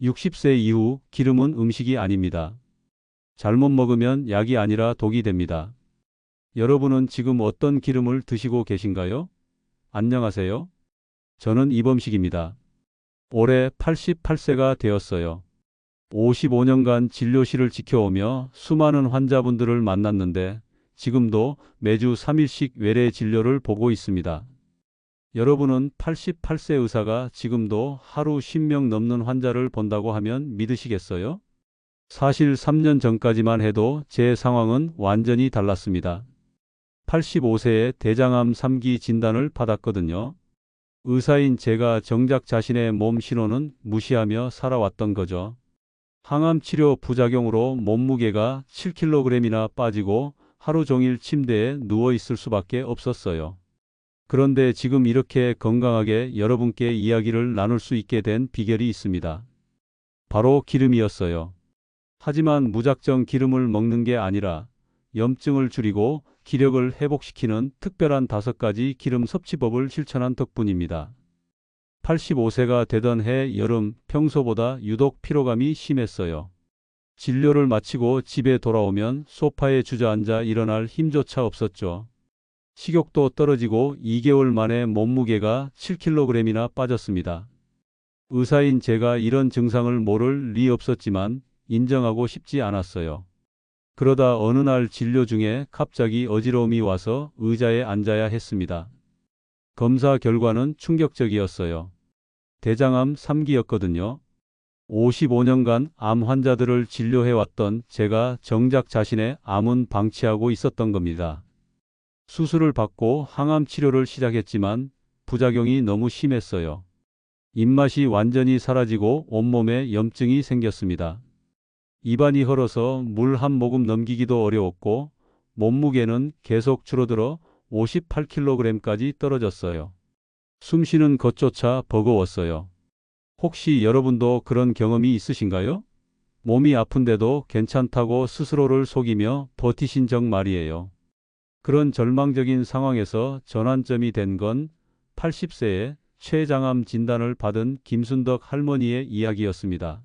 60세 이후 기름은 음식이 아닙니다. 잘못 먹으면 약이 아니라 독이 됩니다. 여러분은 지금 어떤 기름을 드시고 계신가요? 안녕하세요. 저는 이범식입니다. 올해 88세가 되었어요. 55년간 진료실을 지켜오며 수많은 환자분들을 만났는데 지금도 매주 3일씩 외래 진료를 보고 있습니다. 여러분은 88세 의사가 지금도 하루 10명 넘는 환자를 본다고 하면 믿으시겠어요? 사실 3년 전까지만 해도 제 상황은 완전히 달랐습니다. 85세에 대장암 3기 진단을 받았거든요. 의사인 제가 정작 자신의 몸 신호는 무시하며 살아왔던 거죠. 항암 치료 부작용으로 몸무게가 7kg이나 빠지고 하루 종일 침대에 누워 있을 수밖에 없었어요. 그런데 지금 이렇게 건강하게 여러분께 이야기를 나눌 수 있게 된 비결이 있습니다. 바로 기름이었어요. 하지만 무작정 기름을 먹는 게 아니라 염증을 줄이고 기력을 회복시키는 특별한 5가지 기름 섭취법을 실천한 덕분입니다. 85세가 되던 해 여름 평소보다 유독 피로감이 심했어요. 진료를 마치고 집에 돌아오면 소파에 주저앉아 일어날 힘조차 없었죠. 식욕도 떨어지고 2개월 만에 몸무게가 7kg이나 빠졌습니다. 의사인 제가 이런 증상을 모를 리 없었지만 인정하고 싶지 않았어요. 그러다 어느 날 진료 중에 갑자기 어지러움이 와서 의자에 앉아야 했습니다. 검사 결과는 충격적이었어요. 대장암 3기였거든요. 55년간 암 환자들을 진료해왔던 제가 정작 자신의 암은 방치하고 있었던 겁니다. 수술을 받고 항암 치료를 시작했지만 부작용이 너무 심했어요. 입맛이 완전히 사라지고 온몸에 염증이 생겼습니다. 입안이 헐어서 물 한 모금 넘기기도 어려웠고 몸무게는 계속 줄어들어 58kg까지 떨어졌어요. 숨쉬는 것조차 버거웠어요. 혹시 여러분도 그런 경험이 있으신가요? 몸이 아픈데도 괜찮다고 스스로를 속이며 버티신 적 말이에요. 그런 절망적인 상황에서 전환점이 된 건 80세에 췌장암 진단을 받은 김순덕 할머니의 이야기였습니다.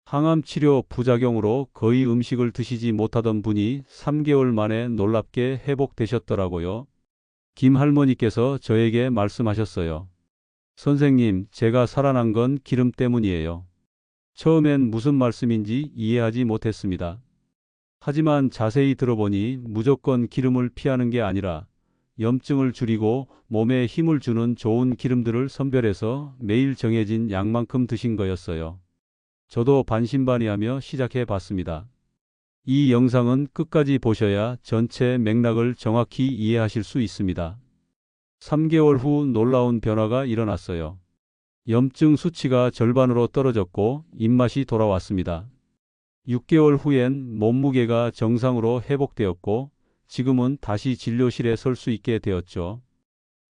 항암 치료 부작용으로 거의 음식을 드시지 못하던 분이 3개월 만에 놀랍게 회복되셨더라고요. 김 할머니께서 저에게 말씀하셨어요. 선생님, 제가 살아난 건 기름 때문이에요. 처음엔 무슨 말씀인지 이해하지 못했습니다. 하지만 자세히 들어보니 무조건 기름을 피하는 게 아니라 염증을 줄이고 몸에 힘을 주는 좋은 기름들을 선별해서 매일 정해진 양만큼 드신 거였어요. 저도 반신반의하며 시작해 봤습니다. 이 영상은 끝까지 보셔야 전체 맥락을 정확히 이해하실 수 있습니다. 3개월 후 놀라운 변화가 일어났어요. 염증 수치가 절반으로 떨어졌고 입맛이 돌아왔습니다. 6개월 후엔 몸무게가 정상으로 회복되었고 지금은 다시 진료실에 설 수 있게 되었죠.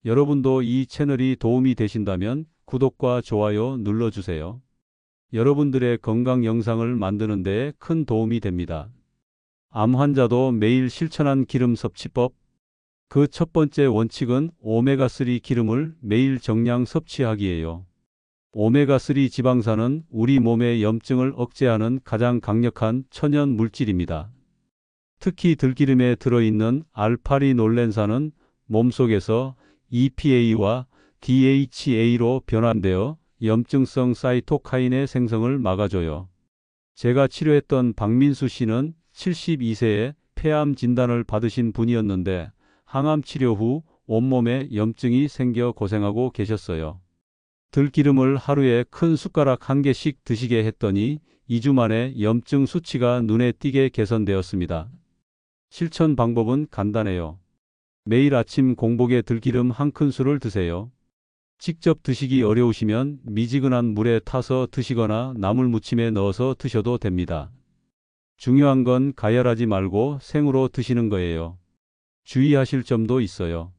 여러분도 이 채널이 도움이 되신다면 구독과 좋아요 눌러주세요. 여러분들의 건강 영상을 만드는 데 큰 도움이 됩니다. 암 환자도 매일 실천한 기름 섭취법. 그 첫 번째 원칙은 오메가3 기름을 매일 정량 섭취하기예요. 오메가3 지방산은 우리 몸의 염증을 억제하는 가장 강력한 천연 물질입니다. 특히 들기름에 들어있는 알파리놀렌산은 몸속에서 EPA와 DHA로 변환되어 염증성 사이토카인의 생성을 막아줘요. 제가 치료했던 박민수 씨는 72세에 폐암 진단을 받으신 분이었는데 항암 치료 후 온몸에 염증이 생겨 고생하고 계셨어요. 들기름을 하루에 큰 숟가락 1개씩 드시게 했더니 2주 만에 염증 수치가 눈에 띄게 개선되었습니다. 실천 방법은 간단해요. 매일 아침 공복에 들기름 1큰술을 드세요. 직접 드시기 어려우시면 미지근한 물에 타서 드시거나 나물 무침에 넣어서 드셔도 됩니다. 중요한 건 가열하지 말고 생으로 드시는 거예요. 주의하실 점도 있어요.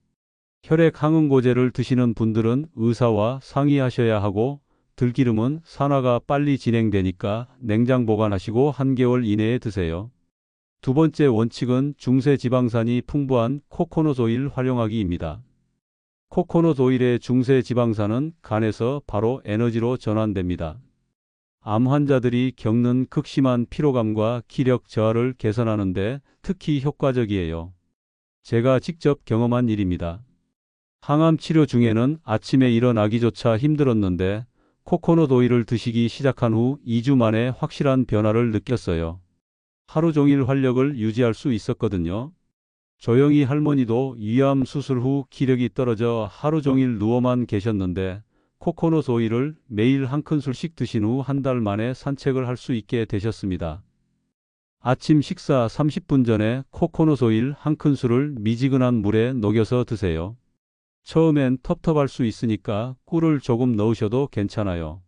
혈액 항응고제를 드시는 분들은 의사와 상의하셔야 하고 들기름은 산화가 빨리 진행되니까 냉장 보관하시고 1개월 이내에 드세요. 두 번째 원칙은 중세 지방산이 풍부한 코코넛 오일 활용하기입니다. 코코넛 오일의 중세 지방산은 간에서 바로 에너지로 전환됩니다. 암 환자들이 겪는 극심한 피로감과 기력 저하를 개선하는데 특히 효과적이에요. 제가 직접 경험한 일입니다. 항암 치료 중에는 아침에 일어나기조차 힘들었는데 코코넛 오일을 드시기 시작한 후 2주 만에 확실한 변화를 느꼈어요. 하루 종일 활력을 유지할 수 있었거든요. 조영희 할머니도 위암 수술 후 기력이 떨어져 하루 종일 누워만 계셨는데 코코넛 오일을 매일 한 큰술씩 드신 후 한 달 만에 산책을 할 수 있게 되셨습니다. 아침 식사 30분 전에 코코넛 오일 한 큰술을 미지근한 물에 녹여서 드세요. 처음엔 텁텁할 수 있으니까 꿀을 조금 넣으셔도 괜찮아요.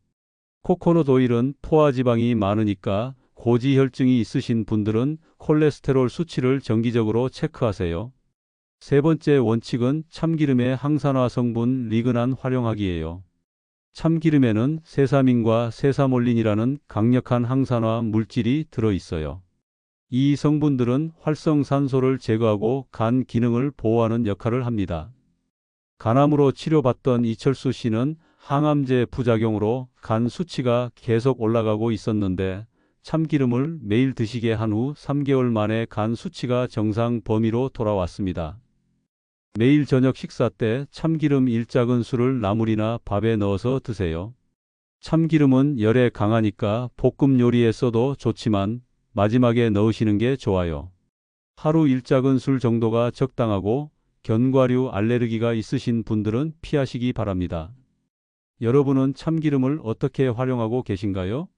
코코넛 오일은 포화지방이 많으니까 고지혈증이 있으신 분들은 콜레스테롤 수치를 정기적으로 체크하세요. 세 번째 원칙은 참기름의 항산화 성분 리그난 활용하기예요. 참기름에는 세사민과 세사몰린이라는 강력한 항산화 물질이 들어있어요. 이 성분들은 활성산소를 제거하고 간 기능을 보호하는 역할을 합니다. 간암으로 치료받던 이철수 씨는 항암제 부작용으로 간 수치가 계속 올라가고 있었는데 참기름을 매일 드시게 한 후 3개월 만에 간 수치가 정상 범위로 돌아왔습니다. 매일 저녁 식사 때 참기름 1작은술을 나물이나 밥에 넣어서 드세요. 참기름은 열에 강하니까 볶음 요리에 써도 좋지만 마지막에 넣으시는 게 좋아요. 하루 1작은술 정도가 적당하고 견과류 알레르기가 있으신 분들은 피하시기 바랍니다. 여러분은 참기름을 어떻게 활용하고 계신가요?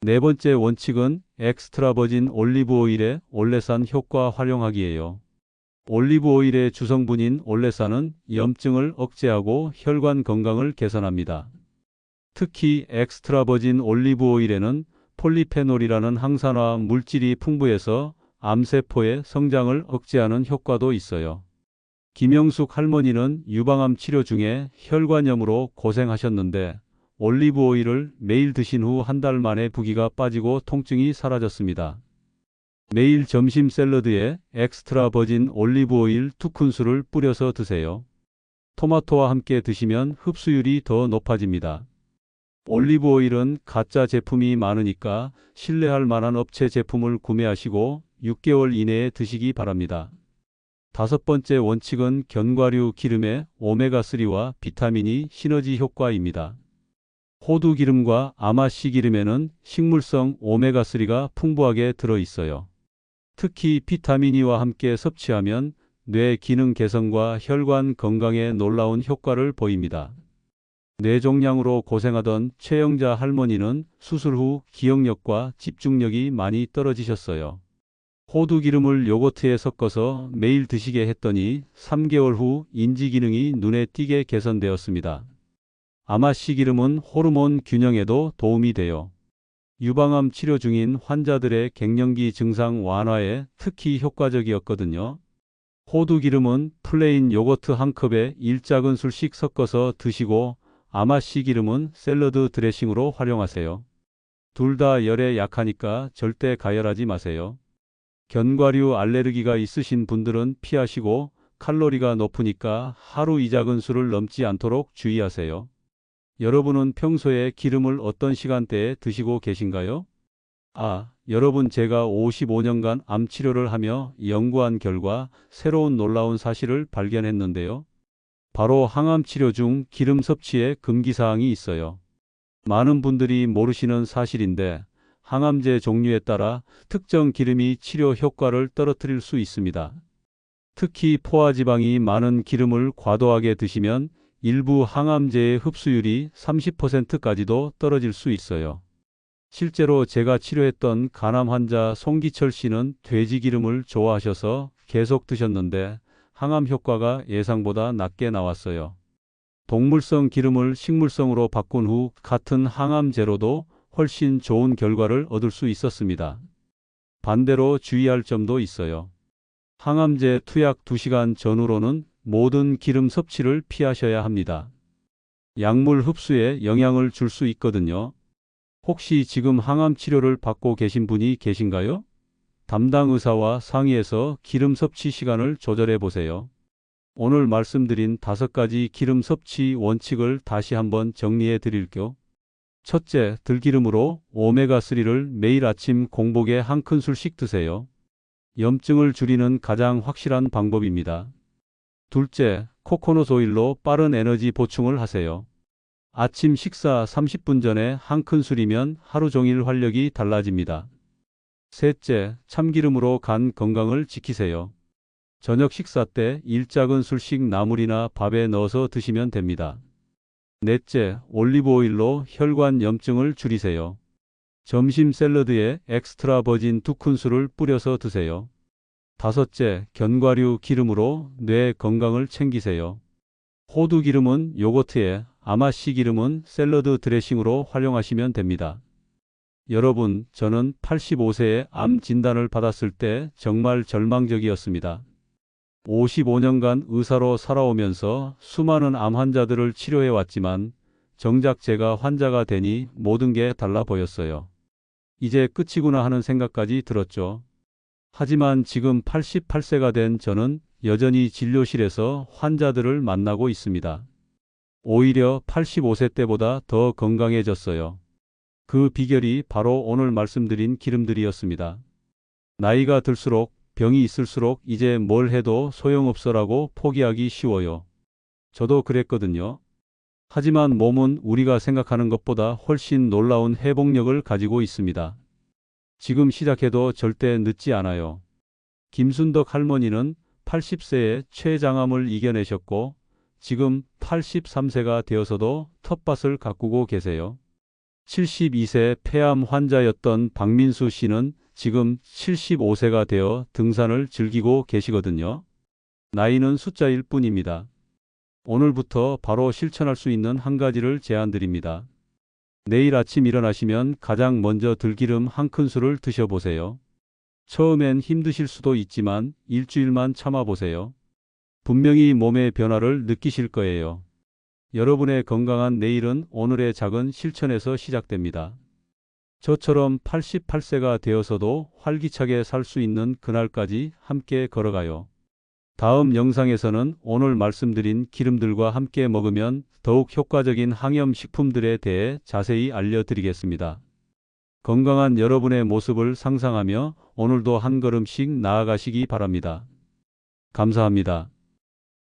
네 번째 원칙은 엑스트라 버진 올리브 오일의 올레산 효과 활용하기예요. 올리브 오일의 주성분인 올레산은 염증을 억제하고 혈관 건강을 개선합니다. 특히 엑스트라 버진 올리브 오일에는 폴리페놀이라는 항산화 물질이 풍부해서 암세포의 성장을 억제하는 효과도 있어요. 김영숙 할머니는 유방암 치료 중에 혈관염으로 고생하셨는데 올리브 오일을 매일 드신 후 한 달 만에 부기가 빠지고 통증이 사라졌습니다. 매일 점심 샐러드에 엑스트라 버진 올리브 오일 2큰술을 뿌려서 드세요. 토마토와 함께 드시면 흡수율이 더 높아집니다. 올리브 오일은 가짜 제품이 많으니까 신뢰할 만한 업체 제품을 구매하시고 6개월 이내에 드시기 바랍니다. 다섯 번째 원칙은 견과류 기름의 오메가3와 비타민이 시너지 효과입니다. 호두 기름과 아마씨 기름에는 식물성 오메가3가 풍부하게 들어있어요. 특히 비타민 E와 함께 섭취하면 뇌 기능 개선과 혈관 건강에 놀라운 효과를 보입니다. 뇌종양으로 고생하던 최영자 할머니는 수술 후 기억력과 집중력이 많이 떨어지셨어요. 호두 기름을 요거트에 섞어서 매일 드시게 했더니 3개월 후 인지 기능이 눈에 띄게 개선되었습니다. 아마씨 기름은 호르몬 균형에도 도움이 돼요. 유방암 치료 중인 환자들의 갱년기 증상 완화에 특히 효과적이었거든요. 호두 기름은 플레인 요거트 한 컵에 1작은술씩 섞어서 드시고 아마씨 기름은 샐러드 드레싱으로 활용하세요. 둘 다 열에 약하니까 절대 가열하지 마세요. 견과류 알레르기가 있으신 분들은 피하시고 칼로리가 높으니까 하루 2작은술을 넘지 않도록 주의하세요. 여러분은 평소에 기름을 어떤 시간대에 드시고 계신가요? 여러분, 제가 55년간 암 치료를 하며 연구한 결과 새로운 놀라운 사실을 발견했는데요. 바로 항암 치료 중 기름 섭취에 금기사항이 있어요. 많은 분들이 모르시는 사실인데 항암제 종류에 따라 특정 기름이 치료 효과를 떨어뜨릴 수 있습니다. 특히 포화지방이 많은 기름을 과도하게 드시면 일부 항암제의 흡수율이 30%까지도 떨어질 수 있어요. 실제로 제가 치료했던 간암 환자 송기철 씨는 돼지 기름을 좋아하셔서 계속 드셨는데 항암 효과가 예상보다 낮게 나왔어요. 동물성 기름을 식물성으로 바꾼 후 같은 항암제로도 훨씬 좋은 결과를 얻을 수 있었습니다. 반대로 주의할 점도 있어요. 항암제 투약 2시간 전후로는 모든 기름 섭취를 피하셔야 합니다. 약물 흡수에 영향을 줄 수 있거든요. 혹시 지금 항암 치료를 받고 계신 분이 계신가요? 담당 의사와 상의해서 기름 섭취 시간을 조절해 보세요. 오늘 말씀드린 5가지 기름 섭취 원칙을 다시 한번 정리해 드릴게요. 첫째, 들기름으로 오메가3를 매일 아침 공복에 한 큰술씩 드세요. 염증을 줄이는 가장 확실한 방법입니다. 둘째, 코코넛 오일로 빠른 에너지 보충을 하세요. 아침 식사 30분 전에 한 큰술이면 하루 종일 활력이 달라집니다. 셋째, 참기름으로 간 건강을 지키세요. 저녁 식사 때 일작은 술씩 나물이나 밥에 넣어서 드시면 됩니다. 넷째, 올리브 오일로 혈관 염증을 줄이세요. 점심 샐러드에 엑스트라 버진 2큰술을 뿌려서 드세요. 다섯째, 견과류 기름으로 뇌 건강을 챙기세요. 호두 기름은 요거트에, 아마씨 기름은 샐러드 드레싱으로 활용하시면 됩니다. 여러분, 저는 85세에 암 진단을 받았을 때 정말 절망적이었습니다. 55년간 의사로 살아오면서 수많은 암 환자들을 치료해 왔지만 정작 제가 환자가 되니 모든 게 달라 보였어요. 이제 끝이구나 하는 생각까지 들었죠. 하지만 지금 88세가 된 저는 여전히 진료실에서 환자들을 만나고 있습니다. 오히려 85세 때보다 더 건강해졌어요. 그 비결이 바로 오늘 말씀드린 기름들이었습니다. 나이가 들수록 병이 있을수록 이제 뭘 해도 소용없어라고 포기하기 쉬워요. 저도 그랬거든요. 하지만 몸은 우리가 생각하는 것보다 훨씬 놀라운 회복력을 가지고 있습니다. 지금 시작해도 절대 늦지 않아요. 김순덕 할머니는 80세에 췌장암을 이겨내셨고 지금 83세가 되어서도 텃밭을 가꾸고 계세요. 72세 폐암 환자였던 박민수 씨는 지금 75세가 되어 등산을 즐기고 계시거든요. 나이는 숫자일 뿐입니다. 오늘부터 바로 실천할 수 있는 한 가지를 제안드립니다. 내일 아침 일어나시면 가장 먼저 들기름 한 큰술을 드셔보세요. 처음엔 힘드실 수도 있지만 일주일만 참아보세요. 분명히 몸의 변화를 느끼실 거예요. 여러분의 건강한 내일은 오늘의 작은 실천에서 시작됩니다. 저처럼 88세가 되어서도 활기차게 살 수 있는 그날까지 함께 걸어가요. 다음 영상에서는 오늘 말씀드린 기름들과 함께 먹으면 더욱 효과적인 항염식품들에 대해 자세히 알려드리겠습니다. 건강한 여러분의 모습을 상상하며 오늘도 한 걸음씩 나아가시기 바랍니다. 감사합니다.